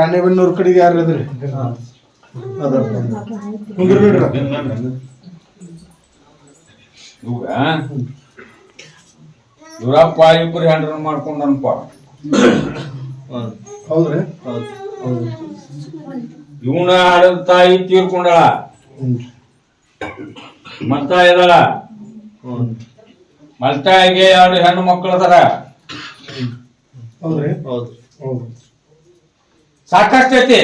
ರಾಣೆಬೆನ್ನೂರು ಕಡೆಗೆ ಯಾರು ಅದ್ರಿ ಕುಂದ್ರ ಬಿಡ್ರ ಇವರಪ್ಪ ಇಬ್ಬರು ಹೆಂಡ್ರನ್ ಮಾಡ್ಕೊಂಡನಪ್ಪ. ಹೌದ್ರಿ ಇವನ ಹಡದ ತಾಯಿ ತೀರ್ಕೊಂಡಳ, ಮತ್ತ ಇದಾಳ. ಮಲ್ತಾಯಿಗೆ 2 ಹೆಣ್ಣು ಮಕ್ಕಳು ಅದಾರ. ಹೌದ್ರಿ ಸಾಕಷ್ಟು ಐತಿ,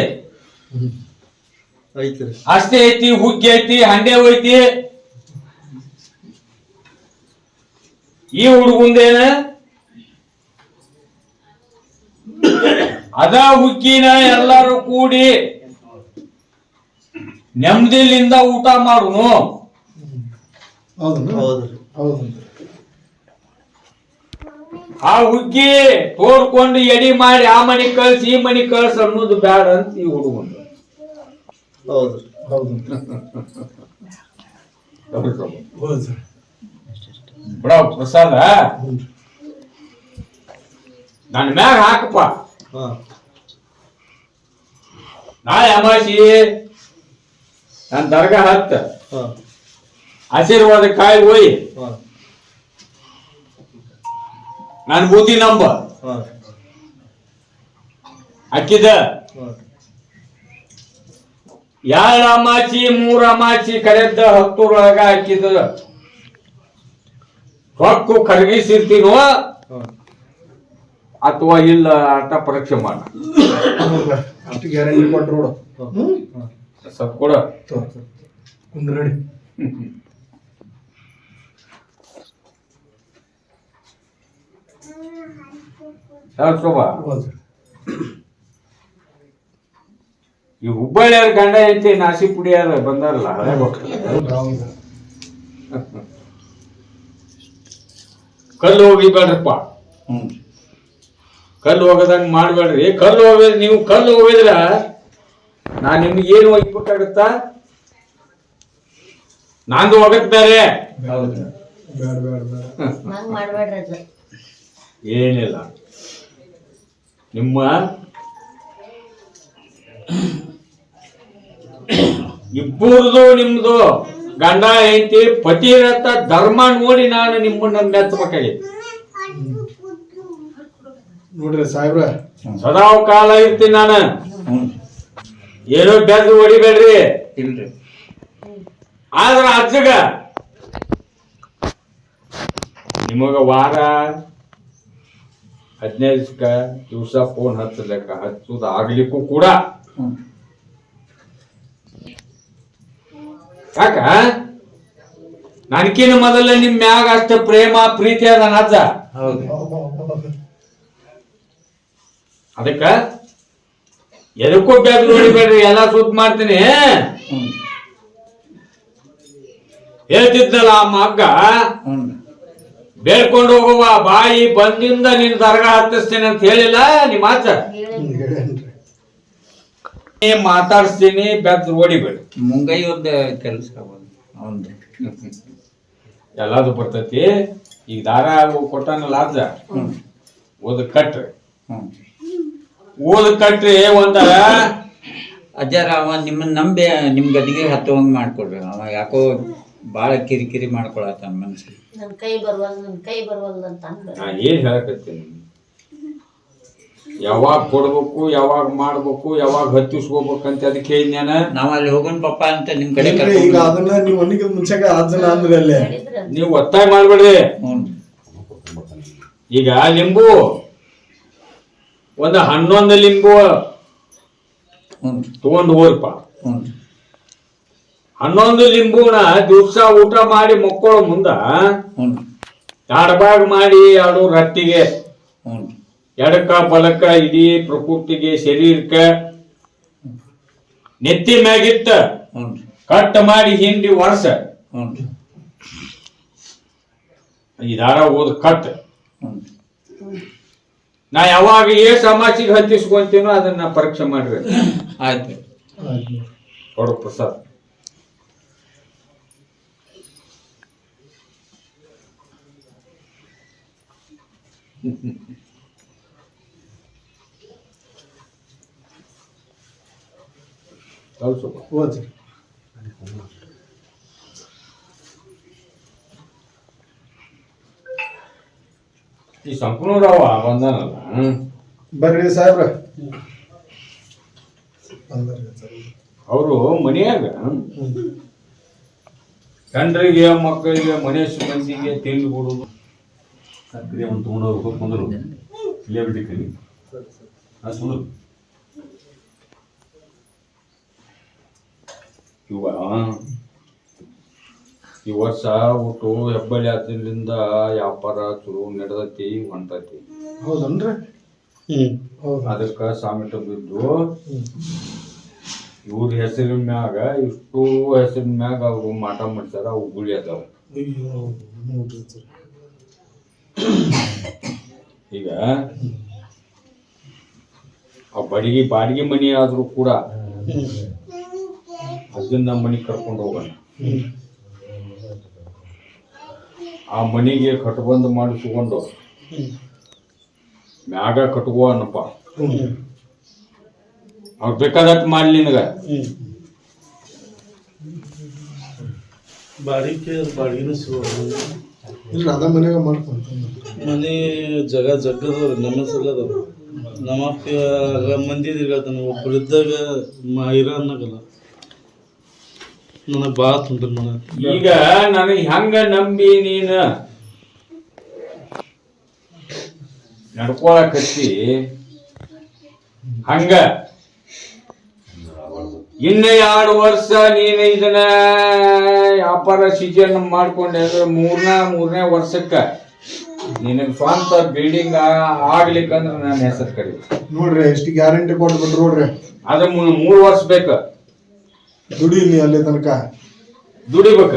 ಅಷ್ಟೇ ಐತಿ. ಹುಗ್ಗಿ ಐತಿ, ಹಂಡೆ ಐತಿ. ಈ ಹುಡುಗುಂದೇನ ಅದ ಹುಗ್ಗಿನ ಎಲ್ಲರೂ ಕೂಡಿ ನೆಮ್ಮದಿಲಿಂದ ಊಟ ಮಾಡುನು. ಆ ಹುಗ್ಗಿ ತೋಡ್ಕೊಂಡು ಎಡಿ ಮಾಡಿ ಆ ಮನಿ ಕಳ್ಸಿ ಈ ಮನಿ ಕಳ್ಸ ಅನ್ನೋದು ಬ್ಯಾಡ ಅಂತ ಈ ಹುಡುಗಂದು. ಬಿಡ ಪ್ರಸಾದ ನನ್ನ ಮ್ಯಾಗ ಹಾಕಪ್ಪ. ನಾಳೆ ಅಮಾಸಿ ನನ್ನ ದರ್ಗಾ ಹತ್ತ ಆಶೀರ್ವಾದ ಕಾಯಿ ಹೋಯ್ ನಾನು ಬೂದಿ ನಂಬ ಹಾಕಿದ 2 ಅಮಾಸಿ 3 ಅಮಾಸಿ ಕರೆದ ಹತ್ತೂರೊಳಗ ಹಾಕಿದ ರೊಕ್ಕ ಕರಗಿಸಿರ್ತೀನೋ ಅಥವಾ ಇಲ್ಲ ಅಟ ಪರೀಕ್ಷೆ ಮಾಡ. ಅಷ್ಟು ಗ್ಯಾರಂಟಿ ಕೊಟ್ರು ಸ್ವಲ್ಪ ಕೊಡ ಕುಂದ್ರಡಿ. ಶೋಭಾ, ಈ ಹುಬ್ಬಳ್ಳಿಯವ್ರ ಗಂಡ ಐತಿ ನಾಸಿ ಪುಡಿಯಾರ ಬಂದಾರಲ್ಲ ಹಳೆ ಕಲ್ಲು ಹೋಗಿಬೇಡ್ರಪ್ಪ. ಕಲ್ಲು ಹೋಗದಂಗ ಮಾಡ್ಬೇಡ್ರಿ. ಕಲ್ಲು ಹೋಗಿದ್ರೆ ನೀವು ಕಲ್ಲು ಹೋಗಿದ್ರ ನಾನ್ ನಿಮ್ಗೆ ಏನು ಹೋಗ್ಬೇಕಾಗತ್ತ? ನಂದು ಹೋಗತ್ ಬೇರೆ. ಏನಿಲ್ಲ, ನಿಮ್ಮ ಇಬ್ಬರದು ನಿಮ್ದು ಗಂಡ ಹೆಂಡತಿ ಪತಿರಥ ಧರ್ಮ ನೋಡಿ ನಾನು ನಿಮ್ಮನ್ನ ಮೆಚ್ಚಬೇಕಾಗಿತ್ತು. ನೋಡ್ರಿ ಸಾಹೇಬ್ರ, ಸದಾ ಕಾಲ ಇರ್ತೀನಿ ನಾನು. ಏನೋ ಬೆದ್ದು ಹೊಡಿಬೇಡ್ರಿ. ಆದ್ರ ಅಜ್ಜಗ ನಿಮಗ ವಾರ 15 ದಿವಸ ಫೋನ್ ಹಚ್ಚುದು ಆಗ್ಲಿಕ್ಕೂ ಕೂಡ ಯಾಕ ನನ್ಕಿನ ಮೊದಲ ನಿಮ್ ಮ್ಯಾಗ ಅಷ್ಟ ಪ್ರೇಮ ಪ್ರೀತಿ ಅದ ಅಜ್ಜ. ಅದಕ್ಕ ಎದಕ್ಕೂ ಬೆದ್ದು ಹೊಡಿಬೇಡ್ರಿ. ಎಲ್ಲ ಸುದ್ದಿ ಮಾಡ್ತೀನಿ. ಹೇಳ್ತಿದ್ದಲ್ಲ ಆ ಮಗ್ಗ ಬೇಡ್ಕೊಂಡು ಹೋಗುವ ಬಾಯಿ ಬಂದಿಂದ ನಿನ್ ದರ್ಗಾ ಹತ್ತಿಸ್ತೇನೆ ಅಂತ ಹೇಳಿಲ್ಲ ನಿಮ್ಮ ಆಚ. ಮಾತಾಡಿಸ್ತೀನಿ, ಬೆದ್ದು ಓಡಿಬೇಡಿ. ಮುಂಗೈಯೊಂದ ಕೆಲಸ ಎಲ್ಲಾದು ಬರ್ತೈತಿ. ಈಗ ದಾರ ಕೊಟ್ಟನಲ್ಲ ಅಜ್ಜ, ಓದ್ ಕಟ್ರಿ. ಓದ್ ಕಟ್ರಿ ಒಂದ ಅಜ್ಜಾರ ಅವ ನಿಮ್ಮನ್ನ ನಂಬಿ ನಿಮ್ ಗದಿಗೆ ಹತ್ತುವಂಗ ಮಾಡ್ಕೊಡ್ರಿ. ಅವ ಯಾಕೋ ಬಾಳ ಕಿರಿಕಿರಿ ಮಾಡ್ಕೊಳತ್ತ ಮನ್ಸಿಗೆ. ನನ್ ಕೈ ಬರುವಲ್ಲ ಅಂತ ನಾ ಏನ್ ಹೇಳಕತ್ತೀನಿ, ಯಾವಾಗ ಕೊಡ್ಬೇಕು, ಯಾವಾಗ ಮಾಡ್ಬೇಕು, ಯಾವಾಗ ಹತ್ತಿಸ್ಕೋಬೇಕಂತ ಅದಕ್ಕೆ ಹೇಳಿದ್ಯಾನ. ನಾವ್ ಅಲ್ಲಿ ಹೋಗೋಣ ಪಪ್ಪ ಅಂತ ನಿಮ್ ಕಡೆ ಈಗ ಅದನ್ನ ನೀವು ಒನ್ನಿಗೆ ಮುಂಚೆಗೆ ಅಜ್ಜನ ಅಂದ್ರೆ ಅಲ್ಲೇ ನೀವು ಒತ್ತಾಯ ಮಾಡ್ಬೇಡ್ರಿ. ಈಗ ಲಿಂಬು ಒಂದು 11 ಲಿಂಬು ತಗೊಂಡು ಹೋಗ್ರಪ್ಪ. 11 ಲಿಂಬುನ ದಿವ್ಸ ಊಟ ಮಾಡಿ ಮಕ್ಕಳು ಮುಂದ 2 ಭಾಗ ಮಾಡಿ 2 ರಟ್ಟಿಗೆ ಎಡಕ್ಕ ಬಲಕ್ಕ ಇಡೀ ಪ್ರಕೃತಿಗೆ ಶರೀರಕ್ಕ ನೆತ್ತಿ ಮ್ಯಾಗಿತ್ತ ಕಟ್ ಮಾಡಿ ಹಿಂಡಿ ವರ್ಷ ಈ ದಾರ ಓದ್ ಕಟ್. ನಾ ಯಾವಾಗ ಸಮಾಜಿಗೆ ಹತ್ತಿಸ್ಕೊಂತೀನೋ ಅದನ್ನ ಪರೀಕ್ಷೆ ಮಾಡ್ರಿ. ಆಯ್ತು ಕೊಡು ಪ್ರಸಾದ್. ಸ್ವಲ್ಪ ಹೋದ್ರಿ ಈ ಸಂಕನೂರವ ಬಂದಾನಲ್ಲ ಬರ್ರಿ ಸಾಹೇಬ್ರ ಬಂದ್ರಿ ಸರ್ ಅವರು ಮನೆಯಾಗ ಗಂಡರಿಗೆ ಮಕ್ಕಳಿಗೆ ಮನೆ ಮಂದಿಗೆ ತಿಂಡಿ ಕೊಡೋದು ಸಕ್ಕರೆ ಒಂದು ತೊಗೊಂಡೋಗ್ಬೇಕು ಬಂದರು ಇಲ್ಲೇ ಬಿಟ್ಟಿದ್ದೀನಿ ಸುಂದರು ಈ ವರ್ಷ ಒಟ್ಟು ಹೆಬ್ಬಳ್ಳಿ ಆದ್ದರಿಂದ ವ್ಯಾಪಾರ ಚಲೋ ನಡೆದೈತಿ ಹೊಂಟೈತಿ ಹೌದನ್ರಿ ಹೌದು ಅದಕ್ಕೆ ಸಾಮಿಟ ಬಿದ್ದು ಇವ್ರ ಹೆಸರಿನ ಮ್ಯಾಗ ಇಷ್ಟು ಹೆಸರಿನ ಮ್ಯಾಗ ಅವರು ಮಾಟ ಮಾಡ್ತಾರ ಅವು ಗುಳಿ ಅದಾವ ಅಯ್ಯೋ ನೋಡ್ರಿ ಸರ್ ಈಗ ಆ ಬಾಡಿಗೆ ಮನಿ ಆದ್ರೂ ಕೂಡ ಅದನ್ನ ಮನಿ ಕರ್ಕೊಂಡು ಹೋಗೋಣ ಆ ಮನಿಗೆ ಕಟ್ಬಂದ್ ಮಾಡಿಸ್ಕೊಂಡು ಮ್ಯಾಗ ಕಟ್ಕೋ ಅನ್ನಪ್ಪ ಅವ್ರು ಬೇಕಾದಟ್ ಮಾಡ್ಲಿ ನಿನಗ ಬಾಡಿಗೆನೂ ಸಿಗೋದು ಇಲ್ಲ ಅದ ಮನ್ಯಾಗ ಮಾಡ್ಕೊಂತ ಮನೆ ಜಗ್ಗದವ್ರಿ ನಮ್ಮ ಹೆಸರು ಅದಾವ ನಮ್ಮ ಅಪ್ಪ ಮಂದಿ ಹೇಳ್ತಾನೆ ಒಬ್ಬರಿದ್ದಾಗ ಇರ ಅನ್ನಗಲ್ಲ ನನಗೆ ಭಾಳ ತುಂಬ್ರಿ ಮನೆ ಈಗ ನನಗೆ ಹೆಂಗ ನಂಬಿ ನೀನು ನಡ್ಕೊಳಕತ್ತಿ ಹಂಗ ಇನ್ನ 2 ವರ್ಷ ನೀನು ಇದನ್ನ ವ್ಯಾಪಾರ ಸೀಸನ್ ಮಾಡ್ಕೊಂಡೆ ಅಂದ್ರೆ ಮೂರನೇ ವರ್ಷಕ್ಕ ನಿನಗೆ ಸ್ವಂತ ಬಿಲ್ಡಿಂಗ್ ಆಗ್ಲಿಕ್ಕಂದ್ರೆ ನನ್ನ ಹೆಸರು ಕರಿ ನೋಡ್ರಿ ಎಷ್ಟು ಗ್ಯಾರಂಟಿ ಕೊಟ್ಟು ಬಿಟ್ರು ನೋಡ್ರಿ ಅದ 3 ವರ್ಷ ಬೇಕ ದುಡೀನಿ ಅಲ್ಲಿ ತನಕ ದುಡಿಬೇಕ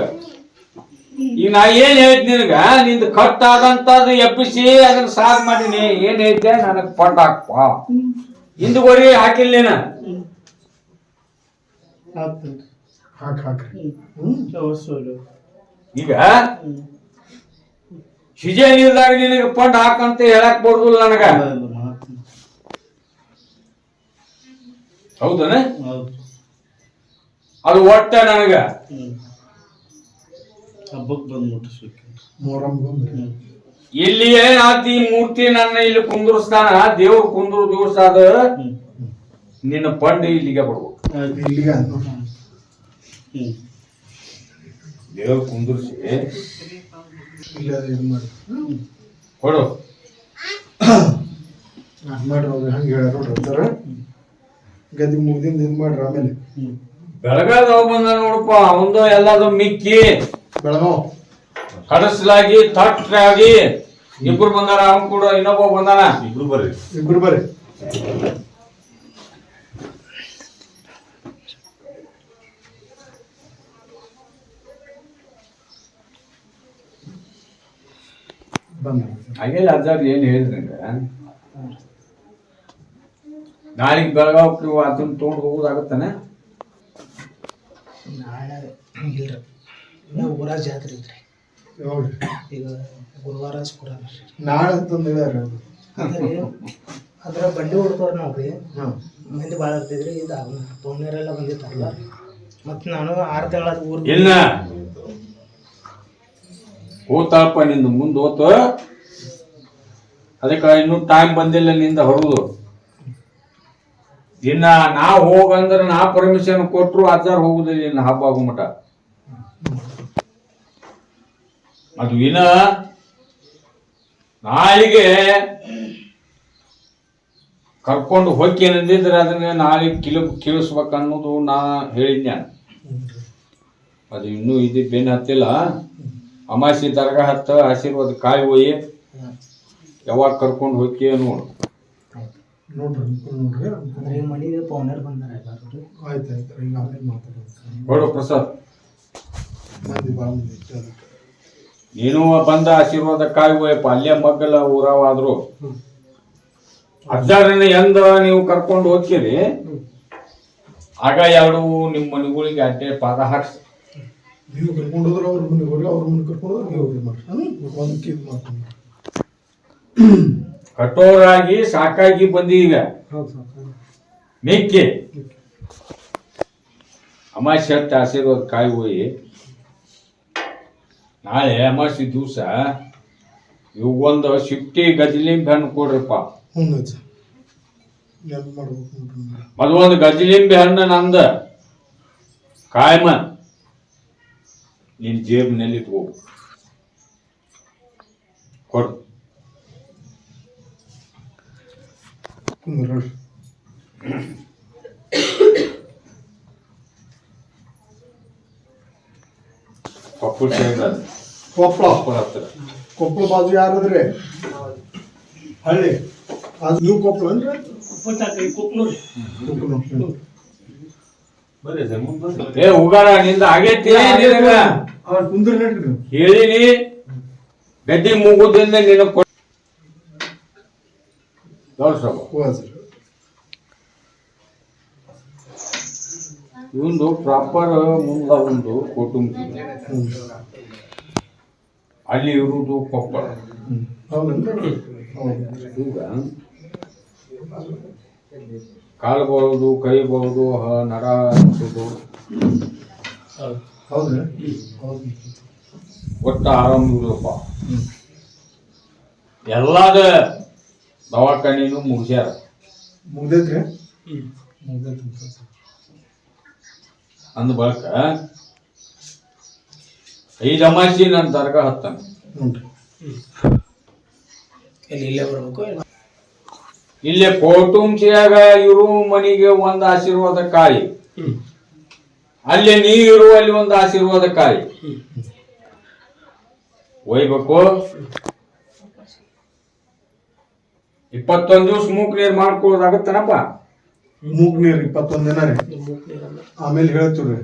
ಈಗ ನಾ ಏನ್ ಹೇಳ್ತೀನಿ ನಿನಗ ನಿಂದು ಕಟ್ ಆದಂತದ್ದು ಎಬ್ಬಿಸಿ ಅದನ್ನ ಸಾಗ್ ಮಾಡೀನಿ ಏನ್ ಐತೆ ನನಗ್ ಪಂಡ್ ಹಾಕ್ಪ ಹಿಂದ್ಗೋರಿ ಹಾಕಿಲ್ಲ ನೀನ ಹಾಕ್ರಿ ಈಗ ಸೀಸನ್ ಇಲ್ದಾಗ ನಿನಗೆ ಪಂಡ್ ಹಾಕಂತ ಹೇಳಕ್ ಬರುದಿಲ್ಲ ನನಗ ಹೌದನ ಅದು ಒಟ್ಟ ನನಗ ಹಬ್ಬಕ್ಕೆ ಬಂದು ಮುಟ್ಟಿಸ್ಬೇಕು ಮೊಹರಂ ಬಂದ್ರಿ ಇಲ್ಲಿ ಏನಾತಿ ಮೂರ್ತಿ ನನ್ನ ಇಲ್ಲಿ ಕುಂದ್ರಸ್ತಾನ ದೇವ್ರ ಕುಂದ್ರು ದಿವಸ ಅದ ನಿನ್ನ ಪಂಡ್ ಇಲ್ಲಿಗೆ ಬರ್ಬೇಕು ಇಲ್ಲಿಗೆ ದೇವ್ರ ಕುಂದ್ರಿಸಿ ಇಲ್ಲ ಇದು ಮಾಡಿ ಕೊಡು ಮಾಡ್ರಿ ನೋಡ್ರಿ ಹಂಗೆ ಹೇಳ್ಯಾರ ನೋಡ್ರಿ ಸರ್ ಗದಿ ಮುಗ್ದಿಂದ ಇದು ಮಾಡ್ರಿ ಆಮೇಲೆ ಬೆಳಗಾದವ ಬಂದ ನೋಡಪ್ಪ ಅವಂದು ಎಲ್ಲದು ಮಿಕ್ಕಿ ಬೆಳಗಾವ್ ಕಡಸಲಾಗಿ ತಟ್ಟಾಗಿ ಇಬ್ರು ಬಂದಾರ ಅವನ್ ಕೂಡ ಇನ್ನೊಬ್ಬ ಬಂದಾನ ಇಬ್ರು ಬರ್ರಿ ಬಂದ್ರಿ ಹಾಗೆಲ್ಲ ಅಜ್ಜಾರ್ ಏನ್ ಹೇಳಿದ್ರಿ ನಾಳೆಗೆ ಬೆಳಗಾವ್ ಅದನ್ನ ತೊಗೊಂಡು ಹೋಗೋದಾಗತ್ತಾನೆ ನಾಳೆ ಇಲ್ರಿ ಇನ್ನೂ ಊರಾಗ ಜಾತ್ರೆ ಐತ್ರಿ ಯಾವ್ರಿ ಈಗ ಗುರುವಾರ ಶುಕ್ರವಾರ ನಾಳೆ ಅಂತಂದು ಹೇಳ್ಯಾರ ಅಂದ್ರೆ ಅದ್ರ ಬಂಡಿ ಹೊಡ್ತವ್ರಿ ನಾವು ರೀ ಹಾಂ ಮಂದಿ ಭಾಳ ಇರ್ತಿದ್ರಿ ಇದು ಪೌನ್ಯರೆಲ್ಲ ಬಂದಿತ್ತಾರಲ್ಲ ಮತ್ತು ನಾನು 6 ತಿಂಗಳ ಊರು ಇಲ್ಲ ಹೋತಾಳಪ್ಪ ನಿಂದು ಮುಂದೆ ಹೋತು ಅದಕ್ಕೆ ಇನ್ನೂ ಟೈಮ್ ಬಂದಿಲ್ಲ ನಿಂದ ಹೊರದು ಇನ್ನ ನಾ ಹೋಗಂದ್ರೆ ನಾ ಪರ್ಮಿಷನ್ ಕೊಟ್ರು ಅಜ್ಜಾರ್ ಹೋಗುದಿಲ್ಲ ಇನ್ನು ಹಬ್ಬ ಆಗೋ ಮಟ ಅದು ಇನ್ನ ನಾಳೆಗೆ ಕರ್ಕೊಂಡು ಹೋಗಿ ನಂದಿದ್ರೆ ಅದನ್ನ ನಾಳೆ ಕೇಳಿಸ್ಬೇಕು ಅನ್ನೋದು ನಾ ಹೇಳಿದ್ದೆ ಅದು ಇನ್ನೂ ಇದು ಬೆನ್ನು ಹತ್ತಿಲ್ಲ ಅಮಾಸಿ ದರ್ಗಾ ಹತ್ತ ಆಶೀರ್ವಾದ ಕಾಯಿ ಹೋಯಿ ಯಾವಾಗ ಕರ್ಕೊಂಡು ಹೋಗಿ ನೋಡು ನೋಡ್ರಿ ನೋಡ್ರಿ ಅಂದ್ರೆ ಈ ಮನೆಗೆ ಪೌನ್ಯರು ಬಂದಾರ ಎಲ್ಲರೂ ಆಯ್ತು ಆಯ್ತು ಹಿಂಗೆ ಆಮೇಲೆ ಮಾತಾಡೋದು ನೋಡು ಪ್ರಸಾದ್ ಮಂದಿ ಭಾಳ ಮಂದಿ ಐತೆ ಅದಕ್ಕೆ ನೀನು ಬಂದ ಆಶೀರ್ವಾದ ಕಾಯಿ ಹೋಯಪ್ಪ ಅಲ್ಲೇ ಮಗ್ಗಲ ಊರವಾದ್ರು ಅಜ್ಜಾರನ್ನ ಎಂದ ನೀವು ಕರ್ಕೊಂಡು ಹೋಗ್ತೀರಿ ಆಗ ಎರಡು ನಿಮ್ಮ ಮನೆಗಳಿಗೆ ಅಡ್ಡೆ ಪಾದ ಹಾಕ್ಸಿ ನೀವು ಕರ್ಕೊಂಡು ಹೋದ್ರೆ ಅವ್ರ ಮನೆಗೆ ಹೋಗಿ ಅವ್ರ ಮನೆ ಕರ್ಕೊಂಡು ಹೋದ್ರೆ ನೀವು ಇದು ಮಾಡ್ರಿ ಒಂದಕ್ಕೆ ಇದು ಮಾಡ್ಕೊಂಡು ಕಠೋರಾಗಿ ಸಾಕಾಗಿ ಬಂದೀಗ ಹೌದು ಸರ್ ಮೆಕ್ಕೆ ಅಮಾಸೆ ಹತ್ತು ಆಶೀರ್ವಾದ ಕಾಯಿ ಹೋಗಿ ನಾಳೆ ಅಮಾಸೆ ದಿವಸ ಇವಾಗೊಂದು 50 ಗಜಲಿಂಬೆ ಹಣ್ಣು ಕೊಡ್ರಪ್ಪ. ಹ್ಞೂ ಅಜ್ಜ ನೆನಪು ಮಾಡ್ಬೇಕು ನೋಡ್ರಿ. ಅದು ಒಂದು ಗಜಲಿಂಬೆ ಹಣ್ಣು ನಂದ ಕಾಯಮ ನಿನ್ ಜೇಬಿನಲ್ಲಿ ಇಟ್ಕೋ ಕೊಡು. ಕುಂದ್ರ ನೋಡ್ರಿ. ಕೊಪ್ಪಳ ಸೈಡ್ ಕೊಪ್ಪಳ ಕೊಪ್ಪಳ ಹತ್ತಿರ ಕೊಪ್ಪಳ ಬಾಜು ಯಾರದ್ರಿ ಹಳ್ಳಿ ಅದು ನೀವು ಕೊಪ್ಪಳ ಅನ್ರಿ ಕೊಪ್ಪಳ ಏ ಉಗಾರ ನಿಂದ ಆಗೈತಿ ನಿನಗ ಅವ್ರ ಕುಂದ್ರ ನಡ್ರಿ ಹೇಳಿನಿ ಗದ್ದಿ ಮುಗುದಿಂದ ನಿನ್ನ ಇವಂದು ಪ್ರಾಪರ್ ಮುಂದ ಒಂದು ಕುಟುಂಬ ಅಲ್ಲಿ ಇರುವುದು ಕೊಪ್ಪಳ. ಈಗ ಕಾಲು ಬರೋದು ಕೈ ಬರೋದು ನರ ಅನ್ಸೋದು ಒಟ್ಟು ಆರಾಮ ಇರುದಪ್ಪ. ಎಲ್ಲಾದ ದವಾಖಾನಿನೂ ಮುಗಿಸ್ಯಾರ. ಮುಗ್ದೈತ್ರಿ ಅಂದ ಬಳಕ 5 ಅಮಾಸಿ ನನ್ನ ದರ್ಗಾ ಹತ್ತಾನ. ಇಲ್ಲೇ ಕೋಟುಂಬಿಯಾಗ ಇರು ಮನಿಗೆ ಒಂದು ಆಶೀರ್ವಾದ ಕಾಯಿ, ಅಲ್ಲೇ ನೀ ಇರು ಅಲ್ಲಿ ಒಂದು ಆಶೀರ್ವಾದ ಕಾಯಿ ಒಯ್ಬೇಕು. 21 ದಿವಸ ಮೂಕ್ ನೀರ್ ಮಾಡ್ಕೊಳ್ಳೋದಾಗತ್ತನಪ್ಪ. ಮೂಗ್ ನೀರ್ 21 ದಿನ ರೀ, ಆಮೇಲೆ ಹೇಳ್ತೀವ್ರಿ.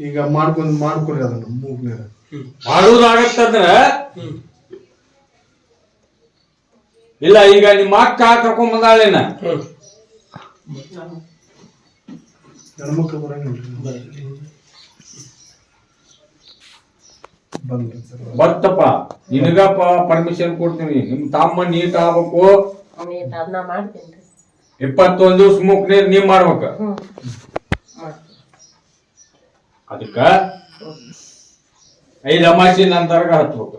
ಈಗ ಮಾಡ್ಕೊಡ್ರಿ ಅದನ್ನ ಮೂಗ್ ನೀರ್ ಮಾಡುದಾಗತ್ತಂದ್ರ ಇಲ್ಲ. ಈಗ ನಿಮ್ಮ ಅಕ್ಕ ಕರ್ಕೊಂಡ್ ಬಂದಾಳೇನ ಹೆಣ್ಮಕ್ಳು ಬರಂಗಿಲ್ರಿ. ಬರ್ತಪ್ಪ ನಿನಗಪ್ಪ ಪರ್ಮಿಷನ್ ಕೊಡ್ತೀನಿ. ನಿಮ್ ತಮ್ಮ ನೀಟ್ ಆಗ್ಬೇಕು. 21 ದಿವಸ ಮೂಕ್ ನೀರ್ ನೀವ್ ಮಾಡ್ಬೇಕ. ಅದಕ್ಕ 5 ಅಮಾಸಿ ನನ್ನ ದರ್ಗಾ ಹತ್ಬೇಕು.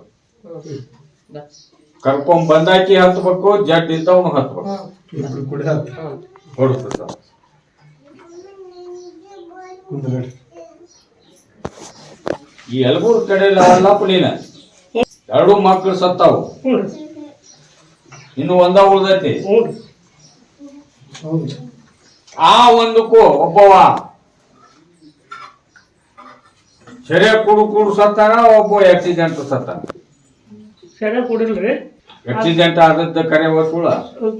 ಕರ್ಕೊಂಡ್ ಬಂದಾಕಿ ಹತ್ಬೇಕು, ಜಡ್ ಇದ್ದವನು ಹತ್ಬೇಕು. ಹೊಡ್ತ ಈ ಎಲ್ಬೂರ್ ಕಡೆ ಅಲ್ಲಪ್ಪ ನೀನ 2 ಮಕ್ಳು ಸತ್ತಾವು, ಇನ್ನು ಒಂದ ಉಳ್ದೈತಿ. ಆ ಒಂದಕ್ಕೂ ಒಬ್ಬವ ಸೆರೆ ಕುಡು ಸತ್ತಾನ, ಒಬ್ಬ ಆಕ್ಸಿಡೆಂಟ್ ಸತ್ತಾನ. ಸೆರೆ ಕುಡಿಲ್ರಿ, ಆಕ್ಸಿಡೆಂಟ್ ಆದದ್ದ ಕರೆ ಸುಳ್ಳ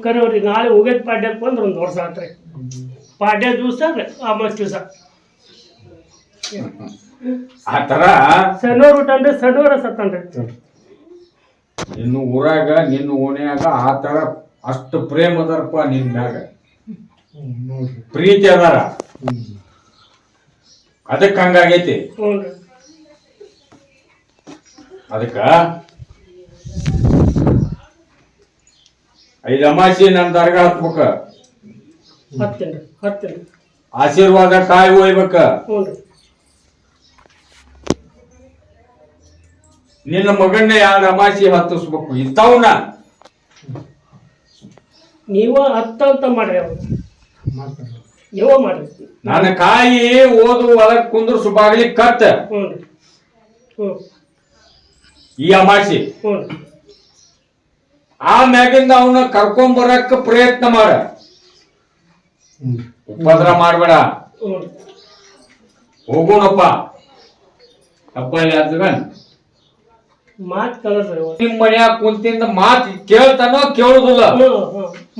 ಕರೆವ್ರಿ. ನಾಳೆ ಹೋಗ್ಯದ ಪಾಡ್ಯಕ್ಕೆ ಬಂದ್ರೆ 1 ವರ್ಷ ಆತ್ರಿ. ಪಾಡ್ಯ ದಿವಸ ಅಮಾಸ್ ದಿವಸ ಆ ತರ ಶನಿವಾರ ಬಿಟ್ಟನ್ರಿ, ಶನಿವಾರ ಸತ್ತನ್ರಿ. ನಿನ್ನ ಊರಾಗ ನಿನ್ನ ಓಣ್ಯಾಗ ಆ ತರ ಅಷ್ಟು ಪ್ರೇಮ ಅದಾರಪ್ಪ ನಿನ್ ಮ್ಯಾಗ, ಪ್ರೀತಿ ಅದಾರ. ಅದಕ್ಕೆ ಹಂಗಾಗೈತಿ. ಅದಕ್ಕ 5 ಅಮಾಸಿ ನನ್ನ ದರ್ಗಾ ಹತ್ಬೇಕ, ಆಶೀರ್ವಾದ ಕಾಯಿ ಒಯ್ಬೇಕ. ನಿನ್ನ ಮಗನ್ನ 2 ಅಮಾಸಿ ಹತ್ತಿಸ್ಬೇಕು. ಇಂಥವ್ನ ನೀವ ಹತ್ತ ಮಾಡ್ರಿ, ನೀವ ಮಾಡ್ರಿ. ನನ್ನ ಕಾಯಿ ಓದು ಒಳಗ್ ಕುಂದ್ರಸು ಬಾಗ್ಲಿ ಕತ್ತ ಈ ಅಮಾಸಿ. ಆ ಮ್ಯಾಗಿಂದ ಅವನ್ನ ಕರ್ಕೊಂಡ್ ಬರಕ್ ಪ್ರಯತ್ನ ಮಾಡ, ಉಪದ್ರ ಮಾಡ್ಬೇಡ. ಹೋಗೋಣಪ್ಪ ಹಬ್ಬ ಮಾತ್ ಕಳ್ರಿ. ನಿಮ್ ಮನ್ಯಾಗ ಕುಂತಿಂದ ಮಾತ್ ಕೇಳ್ತಾನೋ ಕೇಳುದಿಲ್ಲ.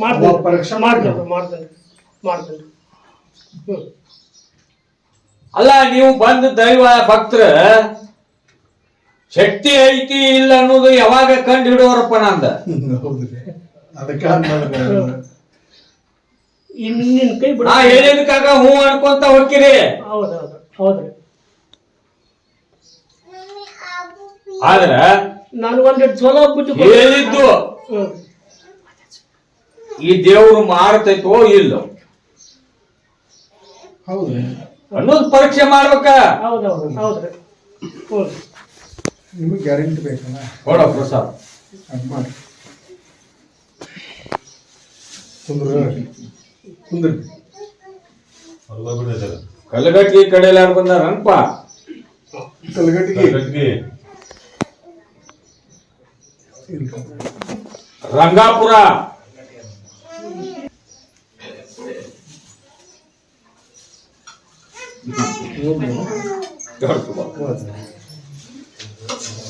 ಮಾಡ್ತೇನೆ. ಅಲ್ಲ ನೀವು ಬಂದ ದೈವ ಭಕ್ತರ ಶಕ್ತಿ ಐತಿ ಇಲ್ಲ ಅನ್ನೋದು ಯಾವಾಗ ಕಂಡು ಹಿಡುವರಪ್ಪ ನಂದ. ನಾ ಹೇಳಿದಕ್ಕಾಗ ಹೂ ಅನ್ಕೊಂತ ಹೋಗ್ತೀರಿ. ಆದ್ರ ನಾನು ಒಂದ್ ಚಲೋ ಹೇಳಿದ್ದು ಈ ದೇವ್ರು ಮಾರ್ತೈತೋ ಇಲ್ಲೋ ಅನ್ನೋದು ಪರೀಕ್ಷೆ ಮಾಡ್ಬೇಕ. ಹೌದೌದು ಹೌದ್ರಿ. ಹ್ಞೂ ನಿಮಗೆ ಗ್ಯಾರಂಟಿ ಬೇಕಲ್ಲ, ಕೊಡ ಪ್ರಸಾದ್. ಅದು ಮಾಡಿ ಕುಂದ್ರಿ. ಕಲಗಟ್ಟಿ ಕಡೆ ಯಾರು ಬಂದಾರನಪ್ಪ? ಕಲಗಟ್ಟಿಗೆ ರಂಗಾಪುರ.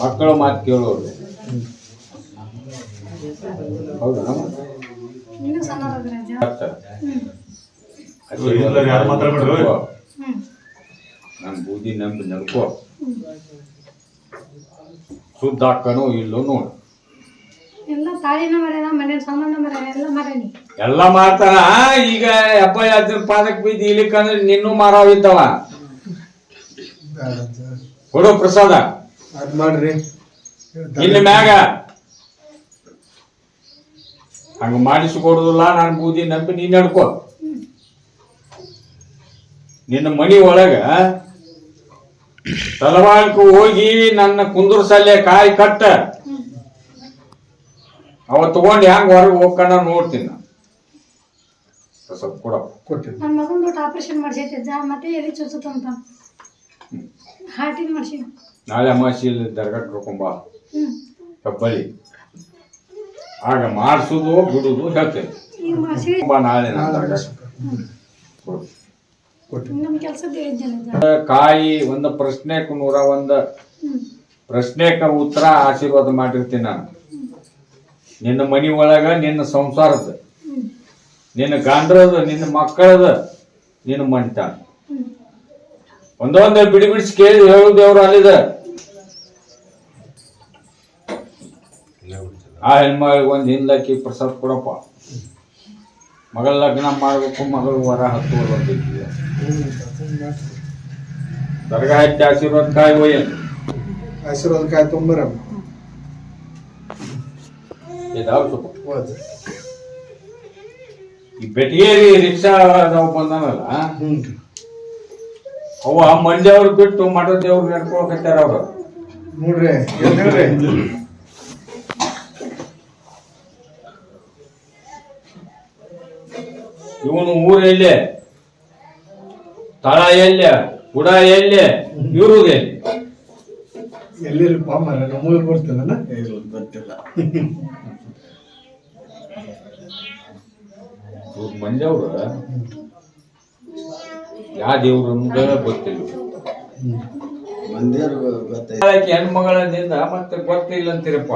ಮಕ್ಕಳ ಮಾತು ಕೇಳೋರು. ಹೌದಾ? ನನ್ ಬೂದಿ ನಂಬಿ ನಡ್ಕೋ. ಶುದ್ಧ ಹಾಕನೋ ಇಲ್ಲೋ ನೋಡು. ಎಲ್ಲ ತಾಳಿನ ಮರ್ಯಾದ ಮನೆ ಸಾಮಾನ ಮರ್ಯಾದ ಎಲ್ಲ ಮರ್ಯಾನಿ ಎಲ್ಲ ಮಾಡ್ತಾನ. ಈಗ ಹಬ್ಬ ಯಾತ್ರ ಪಾದಕ್ ಬಿದ್ದು ಇಲಿಕ್ಕಂದ್ರೆ ನಿನ್ನೂ ಮಾರಾವಿದ್ದವ. ಕೊಡು ಪ್ರಸಾದ. ಅದು ಮಾಡ್ರಿ. ಇನ್ನು ಮ್ಯಾಗ ಹಂಗ ಮಾಡಿಸಿಕೊಡುದಿಲ್ಲ. ನಾನು ಬೂದಿ ನಂಬಿ ನೀನ್ ನಡ್ಕೋ. ನಿನ್ನ ಮನಿ ಒಳಗ ತಲವಾಳ್ಕು ಹೋಗಿ ನನ್ನ ಕುಂದುರ್ಸಲ್ಲೇ ಕಾಯಿ ಕಟ್ಟ. ಅವ ತಗೊಂಡು ಹೆಂಗ ಹೊರಗೆ ಹೋಗ್ಕೊಂಡ ನೋಡ್ತೀನಿ ನಾನು. ಸ್ವಲ್ಪ ಕೊಡ. ಕೊಟ್ಟಿರಿ. ನನ್ನ ಮಗನ ದೊಡ್ಡ ಆಪರೇಷನ್ ಮಾಡ್ಸೈತೆ ಮತ್ತೆ ಎಲ್ಲಿ ಚುಚ್ಚುತ್ತಂತ ಹಾರ್ಟಿನ ಮಾಡ್ಸಿ. ನಾಳೆ ಅಮಾಸಿಯಲ್ಲಿ ದರ್ಗಾಕ್ ಕರ್ಕೊಂಬ ಕಬ್ಬಳಿ. ಆಗ ಮಾಡಿಸುದು ಬಿಡುದು ಹೇಳ್ತೇನೆ. ಈಗ ಮಾಡ್ಸಿ ಬಾ ನಾಳೆ ನಾನು ದರ್ಗಾಕ್. ನಮ್ಮ ಕೆಲಸದ ಹೇಳಿದ್ದೇನೆ. ಕಾಯಿ ಒಂದು ಪ್ರಶ್ನೆಕ್ 101 ಪ್ರಶ್ನೆಕ ಉತ್ತರ ಆಶೀರ್ವಾದ ಮಾಡಿರ್ತೀನಿ ನಾನು. ನಿನ್ನ ಮನಿ ಒಳಗ ನಿನ್ನ ಸಂಸಾರದ, ನಿನ್ನ ಗಂಡ್ರದ, ನಿನ್ನ ಮಕ್ಕಳದ, ನಿನ್ನ ಮಂಟ ಒಂದೊಂದು ಬಿಡಿ ಬಿಡಿಸಿ ಕೇಳಿ ಹೇಳುದೇವ್ರು ಅಲ್ಲಿದ. ಆ ಹೆಣ್ಮಗಳಿಗೆ ಒಂದು ಹಿಂದಕ್ಕಿ ಪ್ರಸಾದ ಕೊಡಪ್ಪ. ಮಗಳ ಲಗ್ನ ಮಾಡ್ಬೇಕು, ಮಗಳು ವರ 10 ಬಂದಿದ್ದೀವಿ. ದರ್ಗಾ ಹಚ್ಚಿ ಆಶೀರ್ವಾದ ಕಾಯಿ ಒಯ್ಯನ್. ಆಶೀರ್ವಾದ ಕಾಯಿ ತೊಂಬರ. ಈ ಬೆಟಗೇರಿ ರಿಕ್ಷಾ ನಾವು ಬಂದಾನಲ್ಲ, ಅವ ಮಂಡ್ಯವ್ರು ಬಿಟ್ಟು ಮಠ ದೇವ್ರು ನಡ್ಕೊಳಕತ್ತಾರ ಅವ್ರು. ನೋಡ್ರಿ ಹೇಳ್ರಿ. ಇವನು ಊರ ಎಲ್ಲೇ, ತಳ ಎಲ್ಲೆ, ಗುಡ ಎಲ್ಲೆ, ಇರುವುದೇ ಎಲ್ಲಿರಪ್ಪ ಮರ ನಮ್ಮೂರು ಬರ್ತಿಲ್ಲ. ಗೊತ್ತಿಲ್ಲ. ಮಂಡ್ಯವ್ರು ಯಾವ ದೇವ್ರು ಅನ್ನೋದ ಗೊತ್ತಿಲ್ಲ. ಹೆಣ್ಮಗಳದಿಂದ ಮತ್ತೆ ಗೊತ್ತಿಲ್ಲ ಅಂತೀರಪ್ಪ.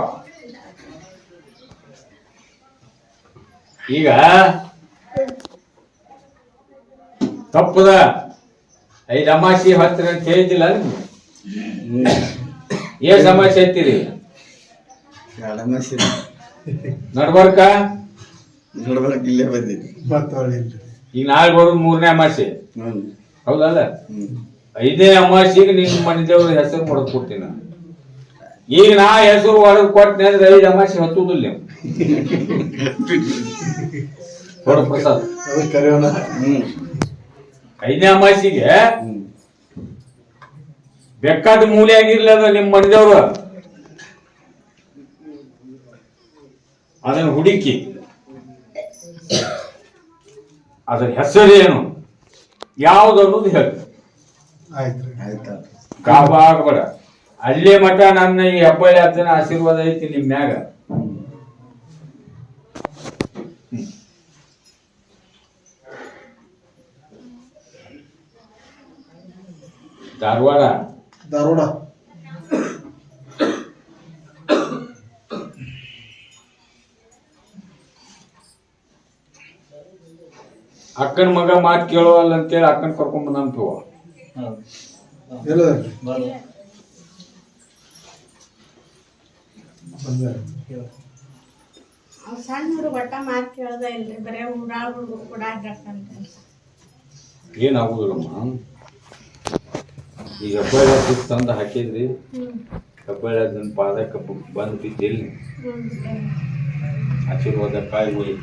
ಈಗ ತಪ್ಪದ 5 ಅಮಾಸಿ 10 ಅಂತ ಹೇಳಿದ್ದಿಲ್ಲ ನಿಮ್ಗೆ. ಏನ್ ಸಮಸ್ಯೆ ಐತಿರಿ? ನಡ್ಬರ್ಕ ಇಲ್ಲೇ ಬಂದಿದ್ವಿ. ಈಗ ನಾಳೆ ಬರೋದು 3ನೇ ಅಮಾಸೆ ಹೌದಲ್ಲ? 5ನೇ ಅಮಾಸಿಗೆ ನಿನ್ನ ಮನೆ ದೇವ್ರ ಹೆಸರು ಹೊಡೆದು ಕೊಡ್ತೀನಿ ನಾನು. ಈಗ ನಾ ಹೆಸರು ಹೊಡೆದು ಕೊಟ್ಟನೆ ಅಂದ್ರೆ 5 ಅಮಾಸೆ ಹತ್ತುದಿಲ್ಲ ನೀವು. ಕೊಡ ಪ್ರಸಾದ್. 5ನೇ ಅಮಾಸಿಗೆ ಬೇಕಾದ ಮೂಲೆ ಆಗಿರ್ಲಿ ಅದ ನಿಮ್ಮ ಮನೆದೇವ್ರು ಅದನ್ನು ಹುಡುಕಿ ಅದರ ಹೆಸರೇನು ಯಾವ್ದು ಅನ್ನೋದು ಹೇಳಿ. ಗಾಬ ಆಗಬೇಡ. ಅಲ್ಲೇ ಮಠ ನನ್ನ ಈ ಹೆಬ್ಬಳ್ಳಿ ಹತ್ತನ ಆಶೀರ್ವಾದ ಐತಿ ನಿಮ್ ಮ್ಯಾಗ. ಧಾರವಾಡ ಅಕ್ಕನ ಮಗ ಮಾತು ಕೇಳೋಲ್ಲ ಅಂತೇಳಿ ಅಕ್ಕನ ಕರ್ಕೊಂಡ್ ಬಂದಂತವ. ಸಣ್ಣ ಹುಡುಗ ಒಟ್ಟ ಮಾತು ಕೇಳೋದ ಇಲ್ರಿ, ಬರೇ ಊರಾಳ ಹುಡುಗರು ಕೂಡ ಆಡ್ರಾಕ್ತಂತ. ಏನಾಗುದಿಲ್ಲಮ್ಮ. ಈಗ ಹೆಬ್ಬಳ್ಳಿ ತಂದು ಹಾಕಿದ್ರಿ, ಹೆಬ್ಬಳ್ಳಿ ಪಾದಕ್ಕೆ ಬಂದು ಬಿದ್ದಿಲ್ಲ. ಆಶೀರ್ವಾದ ಕಾಯಿ ಹೋಗಿ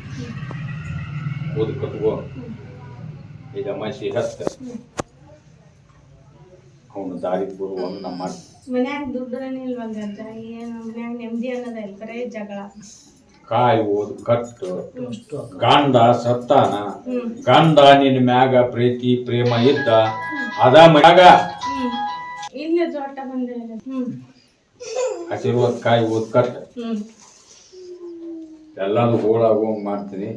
ಓದ್ ಕಟ್ಕೋ. 5 ಅಮಾಸಿ 10 ಅವನು ದಾರಿಗೆ ಬರುವಾಗ ನಮ್ಮ ಮನ್ಯಾಗ ದುಡ್ಡು ಇಲ್ವಲ್ಲ ಅಜ್ಜ, ಏನು ಮನ್ಯಾಗ ನೆಮ್ಮದಿ ಅನ್ನೋದ ಇಲ್ಲ, ಬರೇ ಜಗಳ. ಕಾಯುವುದು ಕಟ್ಟು ಗಂಡ ಸತ್ತಾನ, ಗಂಡ ನಿನ್ನ ಮ್ಯಾಗ ಪ್ರೀತಿ ಪ್ರೇಮ ಇದ್ದ ಅದ ಮ್ಯಾಗ ಇಲ್ಲ ಜೋಟ ಬಂದಿಲ್ಲ. ಹಸಿರುವತ್ ಕಾಯುವುದು ಕಟ್ಟು ಎಲ್ಲಾನು ಹೋಳಾಗುವಂಗ್ ಮಾಡ್ತೀನಿ,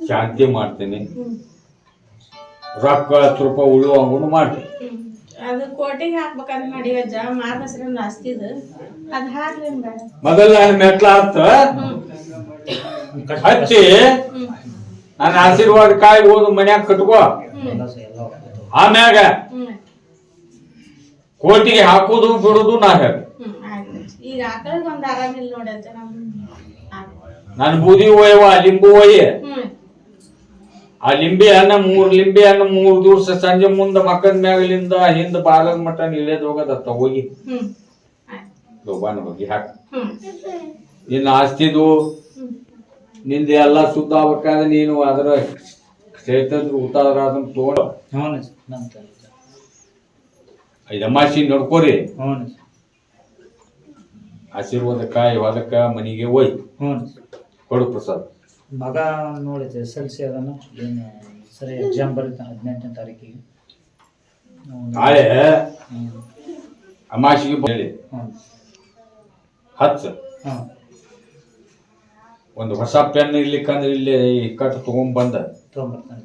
ಶಾಂತಿ ಮಾಡ್ತೀನಿ, ರೊಕ್ಕ 10 ರೂಪಾಯಿ ಉಳುವಂಗೂ ಮಾಡ್ತೀನಿ. ಅದು ಕೋಟಿಗೆ ಹಾಕ್ಬೇಕಂತ ಮಾಡಿವ ಅಜ್ಜ, ಮಾರ್ಗಸ್ರಿಂದ ಆಸ್ತಿದು ಅದು ಹಾಕ್ಲೇನ್ ಬೇಡ. ಮೊದಲ ನಾನು ಮೆಟ್ಲ ಹಚ್ಚಿ ನನ್ನ ಆಶೀರ್ವಾದ ಕಾಯಿ ಹೋದು ಮನ್ಯಾಗ ಕಟ್ಕೋ, ಆಮ್ಯಾಗ ಕೋಟಿಗೆ ಹಾಕುದು ಬಿಡುದು ನಾ ಹೇಳ. ಈಗ ಆಕಳದ ಒಂದ್ ಆರಾಮಿಲ್ಲ ನೋಡಿ ಅಜ್ಜ. ನನ್ ಬೂದಿ ಒಯ್ಯವ ಲಿಂಬು ಒಯ್ಯ, ಆ ಲಿಂಬೆ ಹಣ್ಣ 3 ಲಿಂಬೆ ಹಣ್ಣು 3 ದಿವಸ ಸಂಜೆ ಮುಂದ ಮಕ್ಕದ ಮ್ಯಾಗಲಿಂದ ಹಿಂದ ಬಾಲದ ಮಟ್ಟ ಇಳಿಯೋದು ಹೋಗದತ್ತ. ಹೋಗಿ ಲೋಬಾನ ಹೋಗಿ ಹಾಕ. ನಿನ್ನ ಆಸ್ತಿದು ನಿಂದ ಎಲ್ಲ ಶುದ್ಧ ಆಗ್ಬೇಕಾದ್ರೆ ನೀನು ಅದರ ಚೈತನ್ಯ ಊತಾದ್ರ ಅದನ್ನ ತಗೊಂಡು 5 ಅಮಾಸಿ ನಡ್ಕೋರಿ. ಆಶೀರ್ವಾದ ಕಾಯಿ ಹೊಲಕ್ಕ ಮನಿಗೆ ಒಯ್ ಕೊಡು ಪ್ರಸಾದ್. ಮಗ ನೋಡಿದೆ SLC ಅದನ್ನು ಏನು ಸರಿ ಎಕ್ಸಾಮ್ ಬರೀತಾನೆ 18ನೇ ತಾರೀಕಿಗೆ. ನಾಳೆ ಅಮಾಸಿಗೆ ಹೇಳಿ ಹಚ್ಚ. ಒಂದು ಹೊಸ ಪೆನ್ ಇರ್ಲಿಕ್ಕಂದ್ರೆ ಇಲ್ಲಿ ಇಕ್ಕಟ್ಟು ತಗೊಂಡ್ಬಂದ ತೊಗೊಂಬರ್ತಾನೆ.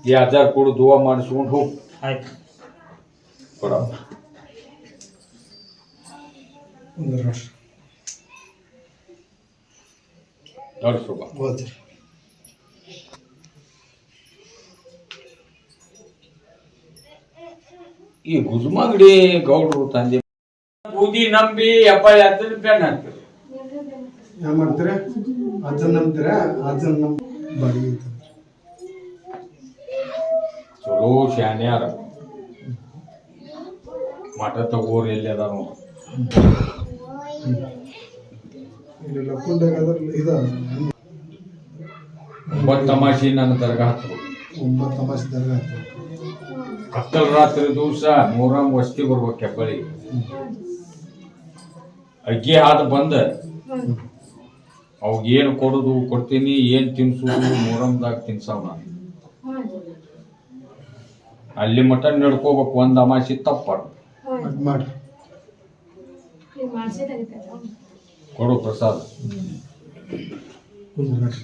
ಈ 1000 ಕೊಡು ದುವಾ ಮಾಡಿಸ್ಕೊಂಡು ಹೋಗಿ. ಆಯ್ತು ಕೊಡ ನೋಡ್ಸೋಬ. ಈ ಗುಜುಮಂಗಡಿ ಗೌಡ್ರು ತಂದೆ ಬೂದಿ ನಂಬಿ ಅಪ್ಪ ಎತ್ತದ ಪೆನ್ ಹಾಕ್ತಾರೆ. ಏನ್ ಮಾಡ್ತೀರಿ? ಅಜ್ಜನ್ ನಂಬ್ತೀರ? ಅಜ್ಜನ್ ಬಾಡಿ ಚಲೋ ಶಾನ್ಯಾರ ಮಠ ತಗೋರ್ ಎಲ್ಲಿ ಅದಾರ ಇಲ್ಲಿ ಲಕ್ಕುಂಡಾಗ ಇದು 9 ತಮಾಷಿ ನನ್ನ ದರ್ಗಾ ಹತ್ತು 9 ತಮಾಷೆ ದರ್ಗಾ ಆಯ್ತು. ಕತ್ತಲ್ ರಾತ್ರಿ ದಿವಸ 100 ವಸ್ತಿ ಬರ್ಬೇಕು ಹೆಬ್ಬಳಿ. ಅಗ್ಗಿ ಹಾದು ಬಂದ ಅವಾಗ ಏನು ಕೊಡುದು ಕೊಡ್ತೀನಿ, ಏನ್ ತಿನ್ಸುದು ಮೂರಮ್ದಾಗ ತಿನ್ಸವ್ ನಾನು. ಅಲ್ಲಿ ಮಟ ನಡ್ಕೋಬೇಕು. 1 ಅಮಾಸಿ ತಪ್ಪ ಮಾಡ್ರಿ ಕೊಡು ಪ್ರಸಾದ. ಕುಂದ್ರಿ.